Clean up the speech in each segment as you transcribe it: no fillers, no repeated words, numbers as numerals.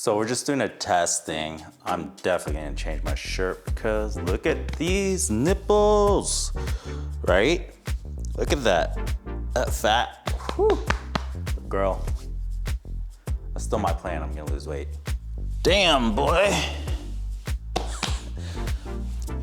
So we're just doing a test thing. I'm definitely gonna change my shirt because look at these nipples, right? Look at that fat. Whew. Girl, that's still my plan. I'm gonna lose weight. Damn, boy.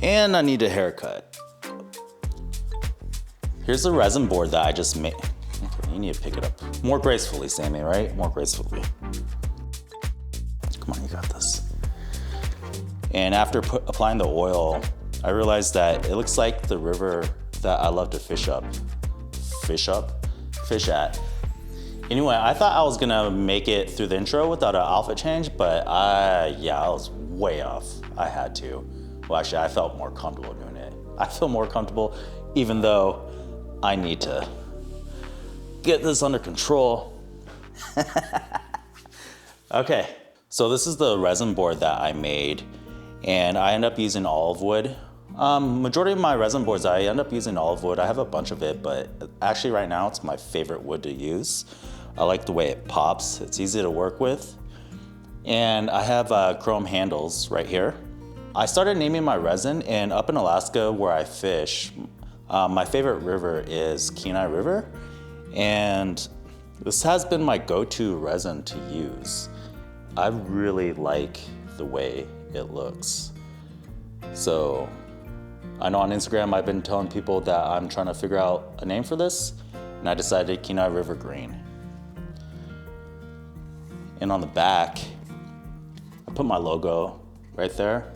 And I need a haircut. Here's the resin board that I just made. Okay, you need to pick it up more gracefully, Sammy, right? More gracefully. Come on, you got this. And after applying the oil, I realized that it looks like the river that I love to fish at. Anyway, I thought I was gonna make it through the intro without an outfit change, but I was way off. I had to. Well, actually, I felt more comfortable doing it. I feel more comfortable even though I need to get this under control. Okay. So this is the resin board that I made, and I end up using olive wood. Majority of my resin boards, I end up using olive wood. I have a bunch of it, but actually right now it's my favorite wood to use. I like the way it pops. It's easy to work with. And I have chrome handles right here. I started naming my resin, and up in Alaska where I fish, my favorite river is Kenai River. And this has been my go-to resin to use. I really like the way it looks. So I know on Instagram I've been telling people that I'm trying to figure out a name for this, and I decided Kenai River Green. And on the back, I put my logo right there.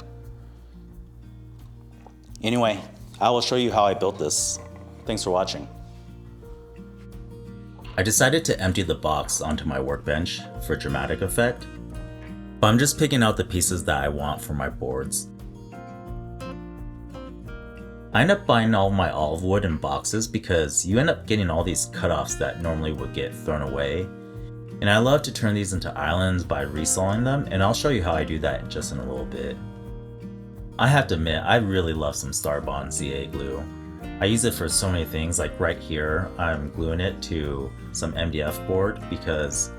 Anyway, I will show you how I built this. Thanks for watching. I decided to empty the box onto my workbench for dramatic effect. But I'm just picking out the pieces that I want for my boards. I end up buying all my olive wood in boxes because you end up getting all these cutoffs that normally would get thrown away. And I love to turn these into islands by resawing them, and I'll show you how I do that just in a little bit. I have to admit, I really love some Starbond ZA glue. I use it for so many things, like right here, I'm gluing it to some MDF board because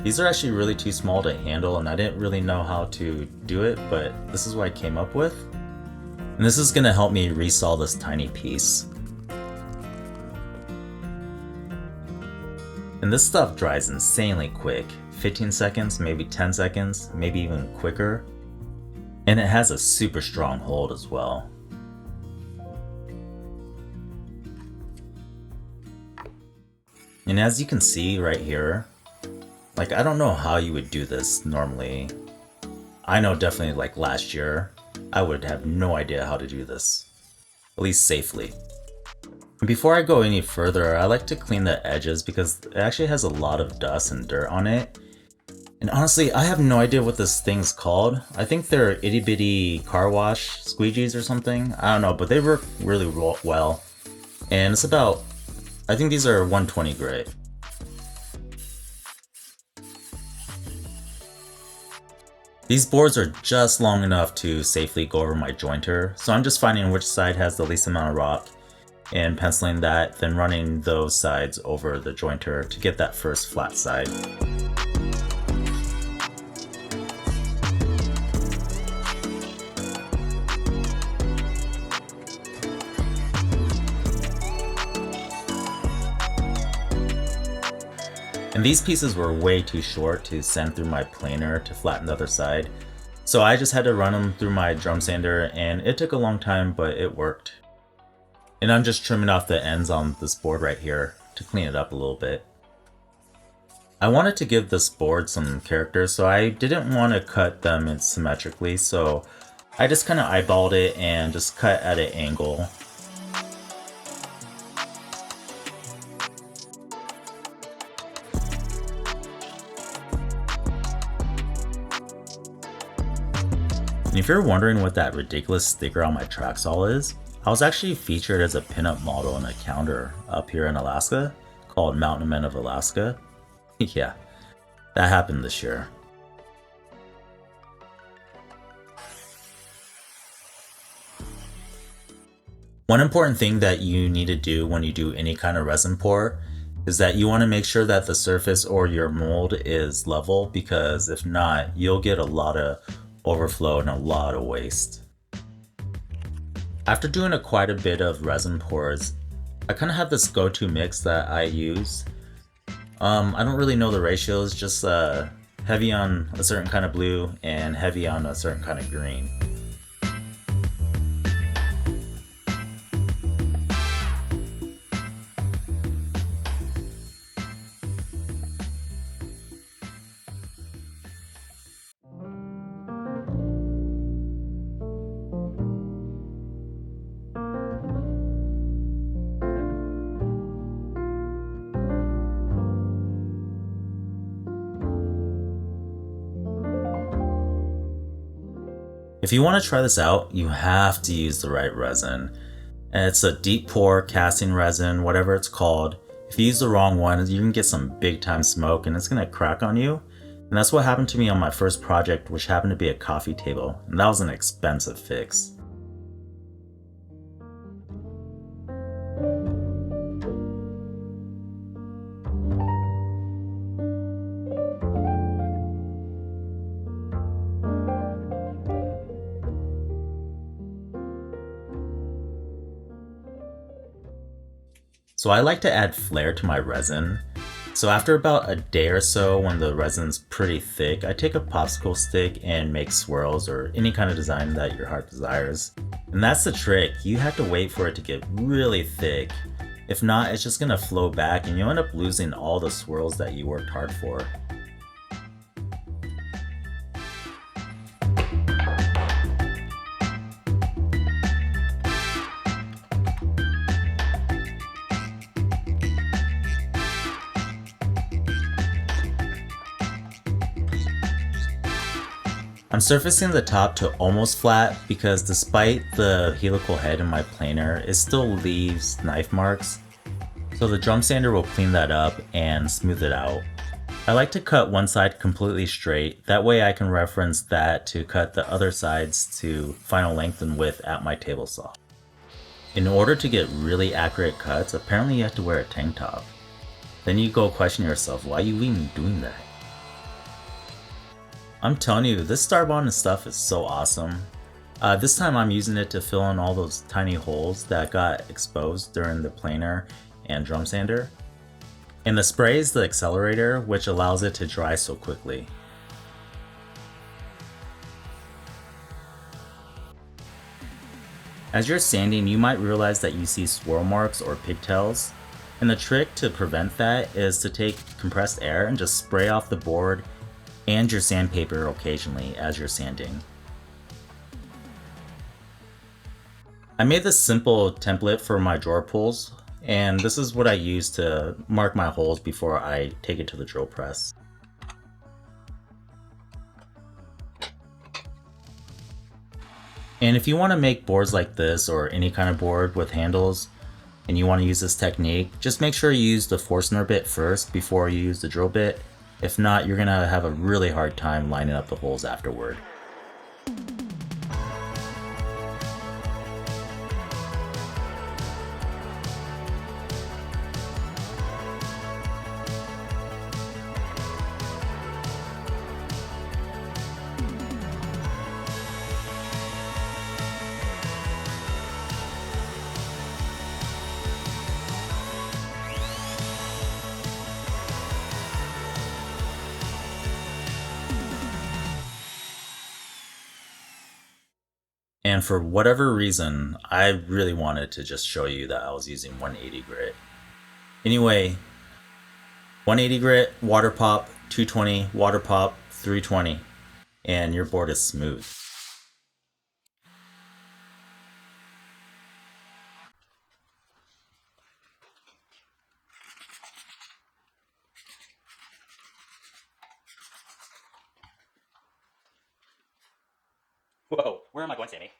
these are actually really too small to handle, and I didn't really know how to do it, but this is what I came up with. And this is gonna help me resaw this tiny piece. And this stuff dries insanely quick, 15 seconds, maybe 10 seconds, maybe even quicker. And it has a super strong hold as well. And as you can see right here, like, I don't know how you would do this normally. I know definitely like last year, I would have no idea how to do this, at least safely. And before I go any further, I like to clean the edges because it actually has a lot of dust and dirt on it. And honestly, I have no idea what this thing's called. I think they're itty bitty car wash squeegees or something. I don't know, but they work really well. And it's about, I think these are 120 grit. These boards are just long enough to safely go over my jointer, so I'm just finding which side has the least amount of rock and penciling that, then running those sides over the jointer to get that first flat side. And these pieces were way too short to send through my planer to flatten the other side. So I just had to run them through my drum sander, and it took a long time, but it worked. And I'm just trimming off the ends on this board right here to clean it up a little bit. I wanted to give this board some character, so I didn't want to cut them in symmetrically, so I just kind of eyeballed it and just cut at an angle. And if you're wondering what that ridiculous sticker on my tracksaw is, I was actually featured as a pinup model in a calendar up here in Alaska called Mountain Men of Alaska. Yeah, that happened this year. One important thing that you need to do when you do any kind of resin pour is that you want to make sure that the surface or your mold is level, because if not, you'll get a lot of overflow and a lot of waste. After doing quite a bit of resin pours, I kind of have this go-to mix that I use. I don't really know the ratios, just heavy on a certain kind of blue and heavy on a certain kind of green. If you want to try this out, you have to use the right resin. And it's a deep pour casting resin, whatever it's called. If you use the wrong one, you can get some big time smoke and it's going to crack on you. And that's what happened to me on my first project, which happened to be a coffee table. And that was an expensive fix. So I like to add flair to my resin. So after about a day or so, when the resin's pretty thick, I take a popsicle stick and make swirls or any kind of design that your heart desires. And that's the trick, you have to wait for it to get really thick. If not, it's just gonna flow back and you'll end up losing all the swirls that you worked hard for. I'm surfacing the top to almost flat because despite the helical head in my planer, it still leaves knife marks. So the drum sander will clean that up and smooth it out. I like to cut one side completely straight, that way I can reference that to cut the other sides to final length and width at my table saw. In order to get really accurate cuts, apparently you have to wear a tank top. Then you go question yourself, why are you even doing that? I'm telling you, this Starbond stuff is so awesome. This time I'm using it to fill in all those tiny holes that got exposed during the planer and drum sander. And the spray is the accelerator, which allows it to dry so quickly. As you're sanding, you might realize that you see swirl marks or pigtails. And the trick to prevent that is to take compressed air and just spray off the board and your sandpaper occasionally as you're sanding. I made this simple template for my drawer pulls, and this is what I use to mark my holes before I take it to the drill press. And if you want to make boards like this or any kind of board with handles and you want to use this technique, just make sure you use the Forstner bit first before you use the drill bit. If not, you're gonna have a really hard time lining up the holes afterward. And for whatever reason, I really wanted to just show you that I was using 180 grit. Anyway, 180 grit, water pop, 220, water pop, 320, and your board is smooth. Whoa, where am I going, Sammy?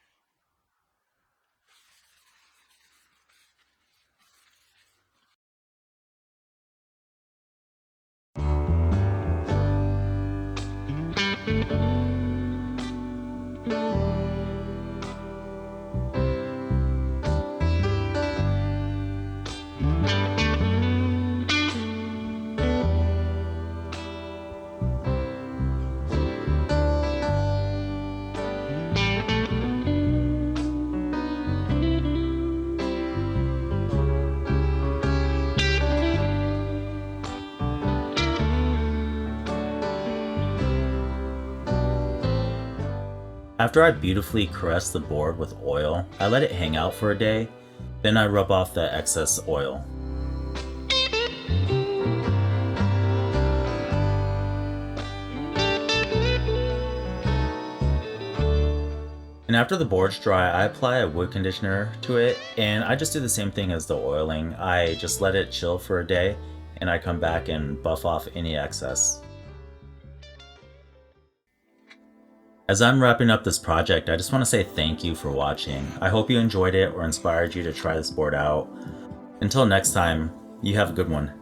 After I beautifully caress the board with oil, I let it hang out for a day, then I rub off the excess oil. And after the board's dry, I apply a wood conditioner to it, and I just do the same thing as the oiling. I just let it chill for a day, and I come back and buff off any excess. As I'm wrapping up this project, I just want to say thank you for watching. I hope you enjoyed it or inspired you to try this board out. Until next time, you have a good one.